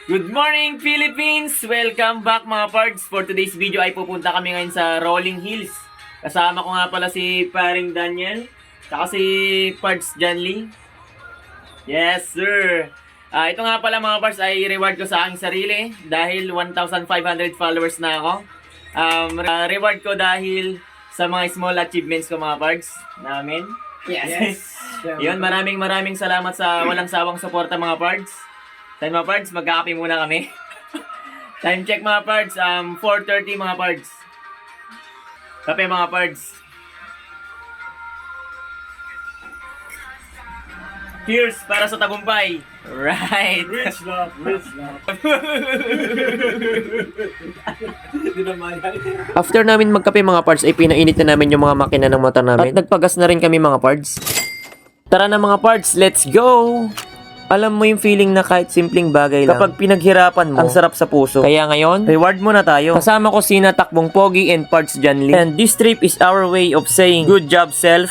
Good morning, Philippines! Welcome back mga pards. For today's video ay pupunta kami ngayon sa Rolling Hills. Kasama ko nga pala si paring Daniel, saka si Pards Janly. Yes, sir! Ito nga pala mga pards ay reward ko sa aking sarili dahil 1,500 followers na ako. Reward ko dahil sa mga small achievements ko mga pards namin. Yes! Yun, maraming salamat sa walang sawang suporta mga pards. Time mga pards, magkakape muna kami. Time check mga pards, 4:30 mga pards. Kape mga pards. Cheers para sa tagumpay. Right. Rich love, rich love. After namin magkape mga pards ay pinainit na namin yung mga makina ng motor namin. At nagpagas na rin kami mga pards. Tara na mga pards, let's go! Alam mo yung feeling na kahit simpleng bagay lang, kapag pinaghirapan mo, ang sarap sa puso. Kaya ngayon, reward mo na tayo. Kasama ko sina Takbong Pogi and Pards Janly. And this trip is our way of saying, good job self.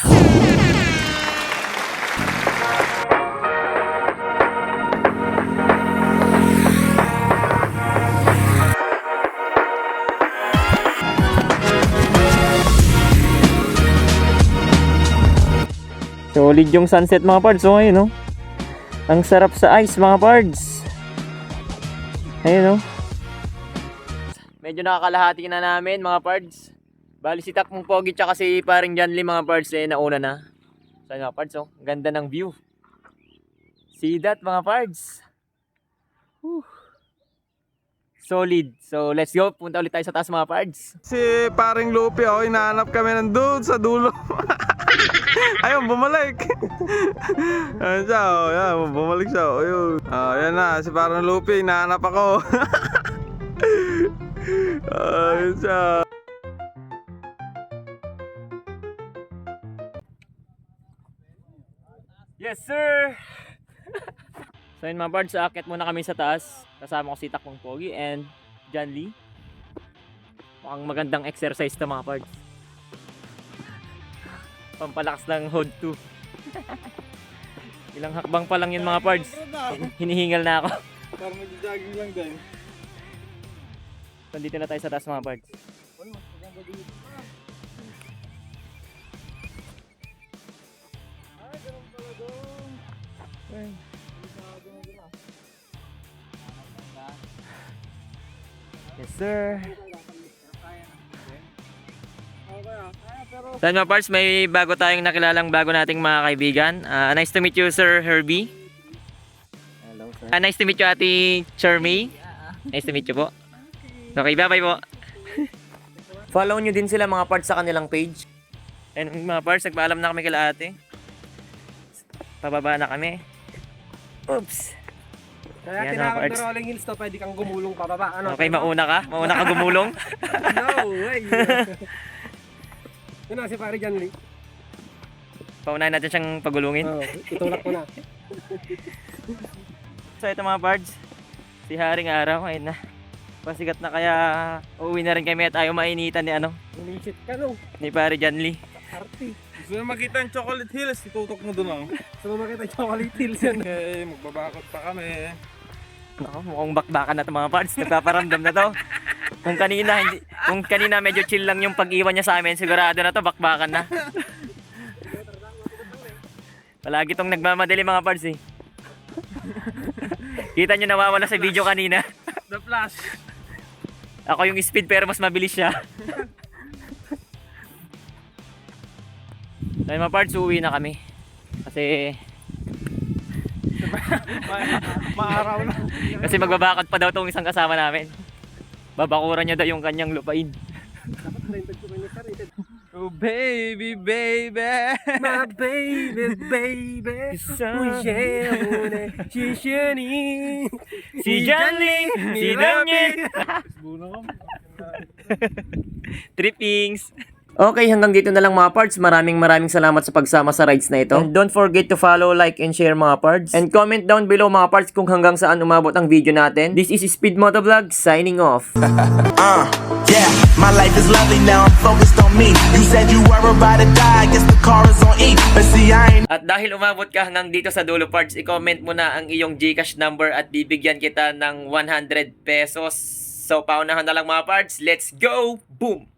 Solid yung sunset mga pards. So ngayon, no? Ang sarap sa ice mga pards. Ayun, no? Medyo nakakalahati na namin mga pards. Bali si Takbong Pogi tsaka si paring Janly mga pards nauna na. So mga pards, oh, ganda ng view. See that mga pards. Whew. Solid. So let's go. Punta ulit tayo sa taas mga pards. Si paring Lupi, hinahanap kami nandun sa dulo. Ayun, bumalik. Ayun siya, yan, bumalik siya. Ayun. Yan na, si paring Lupi, hinahanap ako. Ayun siya. Yes sir! So yun mga pards, aakyat muna kami sa taas. Kasama ko si Takbong Pogi and Janly. Mukhang magandang exercise to mga pards. Pampalakas ng hold 2. Ilang hakbang pa lang yun mga pards. Hinihingal na ako. Parang mag-jogging lang din. Nandito na tayo sa taas mga pards. Yes sir. So mga pards, may bago tayong nakilalang bago nating mga kaibigan. Nice to meet you Sir Herbie. Hello sir. Nice to meet you Ate Charmy. Nice to meet you po. Okay, bye-bye po. Follow nyo din sila mga pards sa kanilang page. And mga pards, nagpaalam na kami kila ate. Pababa na kami. Oops. Kaya Yan, tinawag parts. na Rolling Hills to, pwede kang gumulong pababa. Ano? Okay, mauna ka? Mauna ka gumulong? No way. Yun na, si pare Janly. Paunahin natin siyang pagulungin. Itulak ko na. So ito mga pards, si Haring Araw ngayon na. Pasigat na kaya uuwi na rin kami at ayaw mainitan ni Umisit ka no. ni pare Janly. Arty. Gusto mo makita ang Chocolate Hills, itutok mo doon lang. So makita yung chocolate hills yan. Okay, magbabakot pa kami. Ako, mukhang bakbakan na ito mga pards, nagpaparamdam na to. Kung kanina medyo chill lang yung pag-iwan niya sa amin, sigurado na to, bakbakan na. Palagi tong nagmamadali mga pards eh. Kita nyo nawawala sa video kanina. The Flash. Ako yung speed pero mas mabilis siya. Dahil mga parts, uuwi na kami. Kasi Maaraw na. kasi magbabakad pa daw tong isang kasama namin. Babakuran niya daw yung kanyang lupain. Oh baby, baby. My baby, baby. Si Janly, si Daniel. Trippings. Okay, hanggang dito na lang mga pards. Maraming salamat sa pagsama sa rides na ito. And don't forget to follow, like, and share mga pards. And comment down below mga pards kung hanggang saan umabot ang video natin. This is Speed Motovlog signing off. Yeah. Yeah, my life is lovely now, I'm focused on me. You said you were about to die, I guess the car is on E. But see, I ain't At dahil umabot ka hanggang dito sa dulo, parts, i-comment mo na ang iyong GCash number at bibigyan kita ng 100 pesos. So, paunahan na lang mga parts. Let's go! Boom!